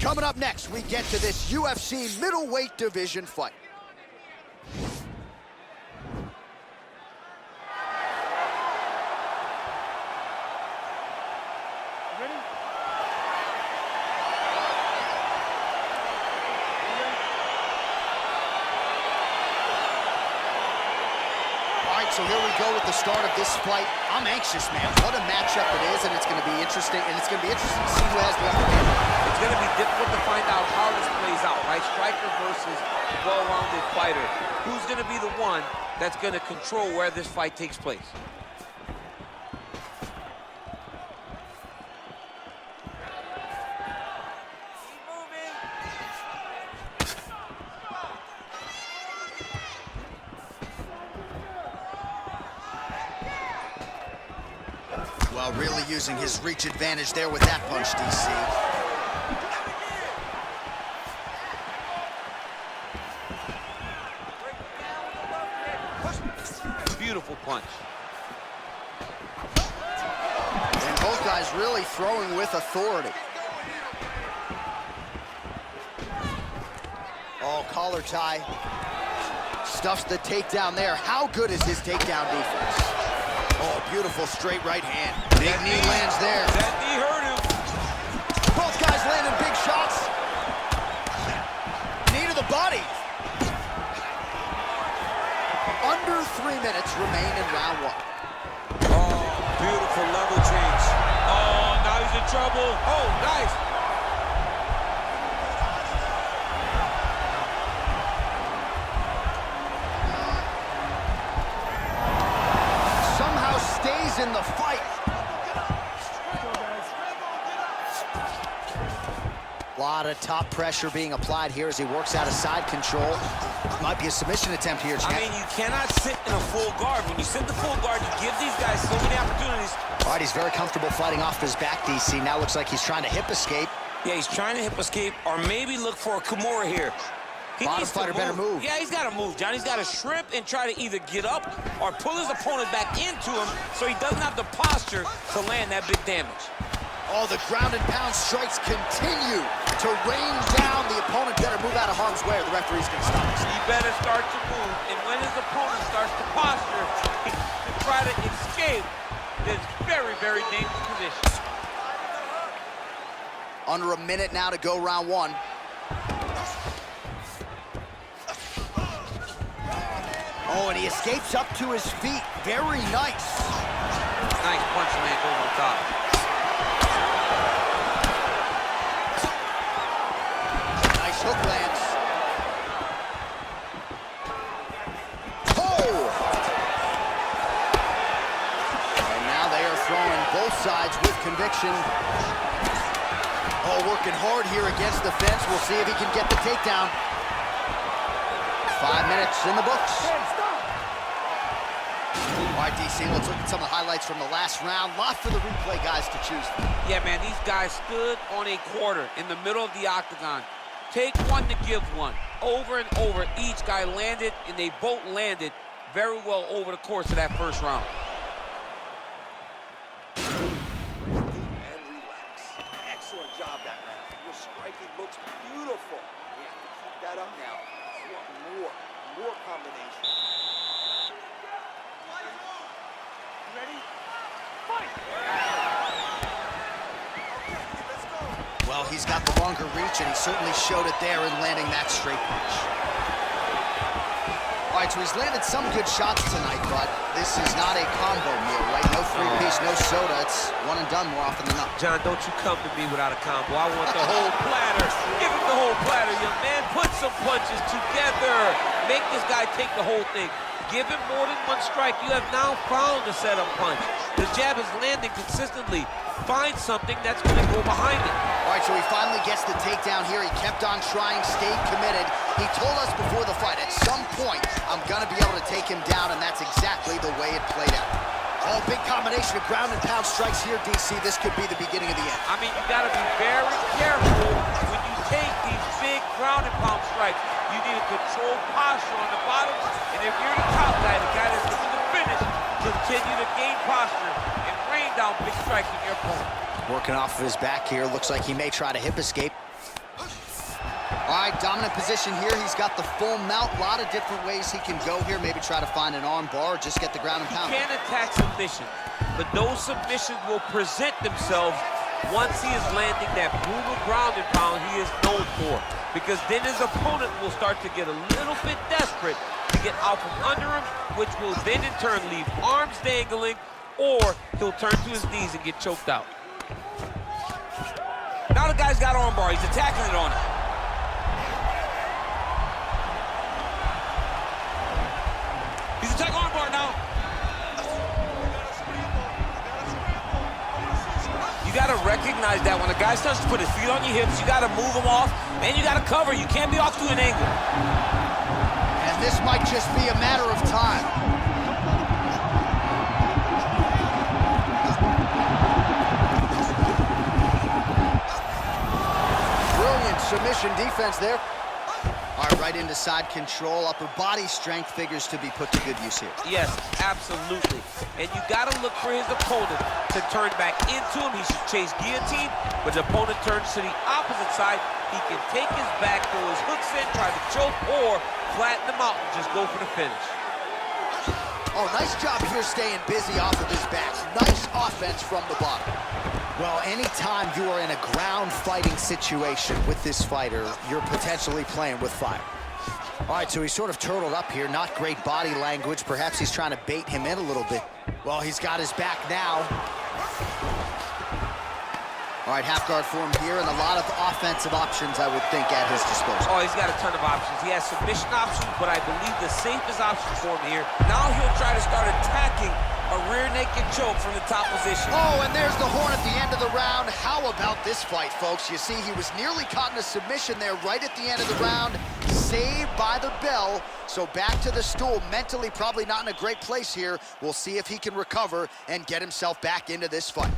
Coming up next, we get to this UFC middleweight division fight. So here we go with the start of this fight. I'm anxious, man. What a matchup it is, and it's going to be interesting. And it's going to be interesting to see who has the upper hand. It's going to be difficult to find out how this plays out, right? Striker versus well-rounded fighter. Who's going to be the one that's going to control where this fight takes place? Well, really using his reach advantage there with that punch, DC. Beautiful punch. And both guys really throwing with authority. Oh, collar tie. Stuffs the takedown there. How good is his takedown defense? Oh, beautiful straight right hand. Big knee lands there. That knee hurt him. Both guys landing big shots. Knee to the body. Under 3 minutes remain in round one. Oh, beautiful level change. Oh, now he's in trouble. Oh, nice. Stays in the fight. A lot of top pressure being applied here as he works out of side control. Might be a submission attempt here, champ. I mean, you cannot sit in a full guard. When you sit in the full guard, you give these guys so many opportunities. All right, he's very comfortable fighting off his back, DC. Now looks like he's trying to hip escape. Yeah, he's trying to hip escape or maybe look for a Kimura here. Bottom fighter better move. Yeah, he's got to move, John. He's got to shrimp and try to either get up or pull his opponent back into him so he doesn't have the posture to land that big damage. Oh, the ground and pound strikes continue to rain down. The opponent better move out of harm's way or the referee's going to stop us. He better start to move, and when his opponent starts to posture to try to escape this very, very dangerous position. Under a minute now to go round one. Oh, and he escapes up to his feet. Very nice. Nice punch, man, over the top. Nice hook lands. Oh! And now they are throwing both sides with conviction. Oh, working hard here against the fence. We'll see if he can get the takedown. 5 minutes in the books. All right, DC, let's look at some of the highlights from the last round. Lot for the replay guys to choose from. Yeah, man, these guys stood on a quarter in the middle of the octagon. Take one to give one. Over and over, each guy landed, and they both landed very well over the course of that first round. And relax. Excellent job that round. Your striking looks beautiful. You have to keep that up now. More combination. Ready? Fight! Let's go. Well, he's got the longer reach, and he certainly showed it there in landing that straight punch. All right, so he's landed some good shots tonight, but this is not a combo meal, right? No three-piece, no soda. It's one and done more often than not. John, don't you come to me without a combo. I want the whole platter. Give him the whole platter, young man. Put some punches together. Make this guy take the whole thing. Give him more than one strike. You have now found the setup punch. The jab is landing consistently. Find something that's going to go behind it. All right, so he finally gets the takedown here. He kept on trying, stayed committed. He told us before the fight, at some point, I'm going to be able to take him down, and that's exactly the way it played out. Oh, big combination of ground and pound strikes here, DC. This could be the beginning of the end. I mean, you got to be very careful when you take these big ground and pound strikes. You need a controlled posture on the bottom, and if you're the top guy, the guy that's looking to finish, continue to gain posture and rain down big strikes on your opponent. Working off of his back here. Looks like he may try to hip escape. All right, dominant position here. He's got the full mount. A lot of different ways he can go here. Maybe try to find an arm bar or just get the ground and pound. He can attack submission, but those submissions will present themselves once he is landing that brutal ground and pound he is known for. Because then his opponent will start to get a little bit desperate to get out from under him, which will then in turn leave arms dangling, or he'll turn to his knees and get choked out. Now the guy's got arm bar. He's attacking it on him. He's attacking arm bar now. You got to recognize that when a guy starts to put his feet on your hips, you got to move him off, and you got to cover. You can't be off to an angle. And this might just be a matter of time. Brilliant submission defense there. All right, right into side control. Upper body strength figures to be put to good use here. Yes, absolutely. And you got to look for his opponent to turn back into him. He should chase guillotine, but the opponent turns to the opposite side. He can take his back, throw his hooks in, try to choke, or flatten him out and just go for the finish. Oh, nice job here staying busy off of his back. Nice offense from the bottom. Well, anytime you are in a ground fighting situation with this fighter, you're potentially playing with fire. All right, so he's sort of turtled up here. Not great body language. Perhaps he's trying to bait him in a little bit. Well, he's got his back now. All right, half guard for him here, and a lot of offensive options, I would think, at his disposal. Oh, he's got a ton of options. He has submission options, but I believe the safest option for him here, now he'll try to start attacking a rear naked choke from the top position. Oh, and there's the horn at the end of the round. How about this fight, folks? You see, he was nearly caught in a submission there right at the end of the round. Saved by the bell. So back to the stool. Mentally probably not in a great place here. We'll see if he can recover and get himself back into this fight.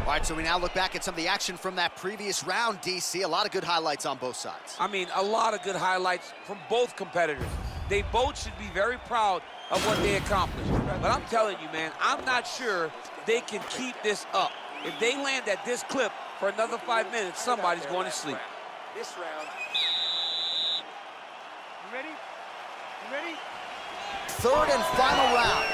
All right, so we now look back at some of the action from that previous round, DC. A lot of good highlights on both sides. I mean, a lot of good highlights from both competitors. They both should be very proud of what they accomplished. But I'm telling you, man, I'm not sure they can keep this up. If they land at this clip for another 5 minutes, somebody's going to sleep. This round. You ready? You ready? Third and final round.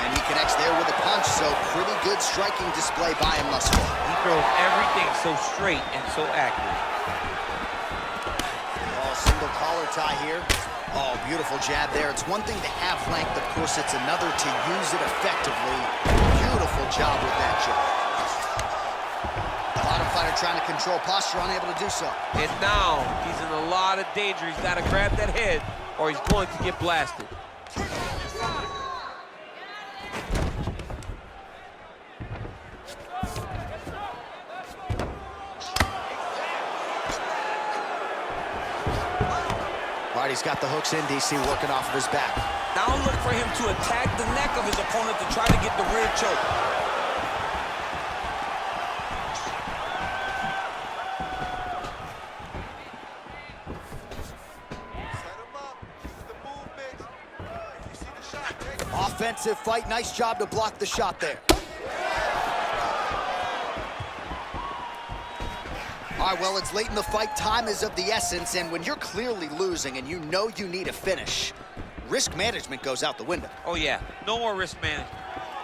And he connects there with a punch, so pretty good striking display by him thus far. He throws everything so straight and so accurate. Oh, single collar tie here. Oh, beautiful jab there. It's one thing to have length, of course, it's another to use it effectively. Beautiful job with that jab. Bottom fighter trying to control posture, unable to do so. And now he's in a lot of danger. He's got to grab that head or he's going to get blasted. All right, he's got the hooks in, DC, working off of his back. Now look for him to attack the neck of his opponent to try to get the rear choke. Offensive fight, nice job to block the shot there. All right, well, it's late in the fight. Time is of the essence, and when you're clearly losing and you know you need a finish, risk management goes out the window. Oh, yeah. No more risk management.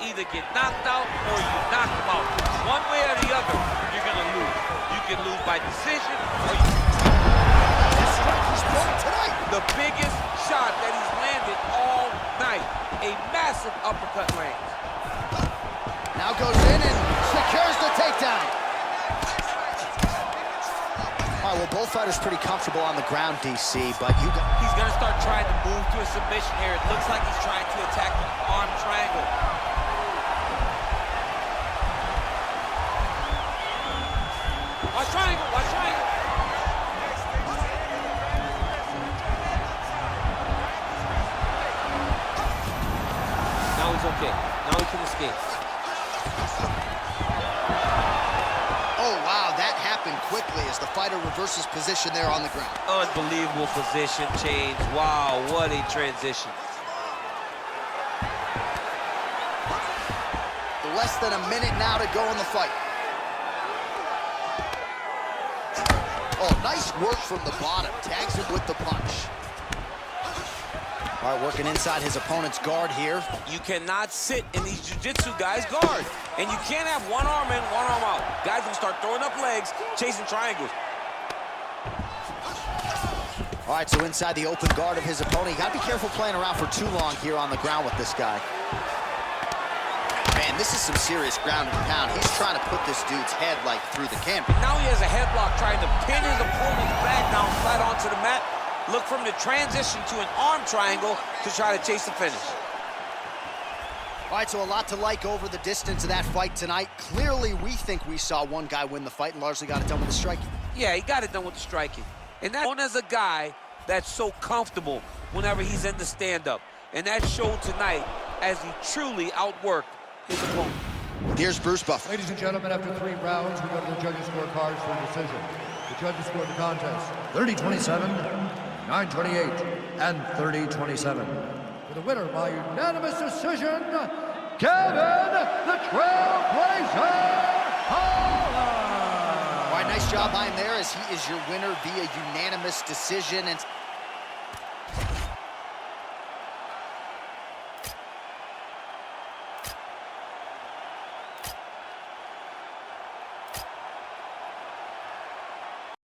Either get knocked out or you knock him out. One way or the other, you're going to lose. You can lose by decision or you... This strike he's pulling tonight. The biggest shot that he's landed all night. A massive uppercut lands. Now goes in and secures the takedown. All right, well, both fighters pretty comfortable on the ground, DC, but you got... He's going to start trying to move to a submission here. It looks like he's trying to attack the arm triangle. Watch triangle, watch triangle. Now he's okay. Now he can escape. Oh, wow, that happened quickly as the fighter reverses position there on the ground. Unbelievable position change. Wow, what a transition. The less than a minute now to go in the fight. Oh, nice work from the bottom. Tags him with the punch. All right, working inside his opponent's guard here. You cannot sit in these jiu-jitsu guys' guard. And you can't have one arm in, one arm out. Guys will start throwing up legs, chasing triangles. All right, so inside the open guard of his opponent. You got to be careful playing around for too long here on the ground with this guy. Man, this is some serious ground and pound. He's trying to put this dude's head, like, through the canvas. Now he has a headlock trying to pin his opponent's back down flat onto the mat. Look for him to transition to an arm triangle to try to chase the finish. All right, so a lot to like over the distance of that fight tonight. Clearly, we think we saw one guy win the fight and largely got it done with the striking. Yeah, he got it done with the striking. And that's known as a guy that's so comfortable whenever he's in the stand-up. And that showed tonight as he truly outworked his opponent. Here's Bruce Buffer. Ladies and gentlemen, after 3 rounds, we go to the judges' scorecards for a decision. The judges scored the contest 30-27, 9-28, and 30-27. For the winner by unanimous decision, Kevin the Trailblazer Holland! All right, nice job by him there as he is your winner via unanimous decision. And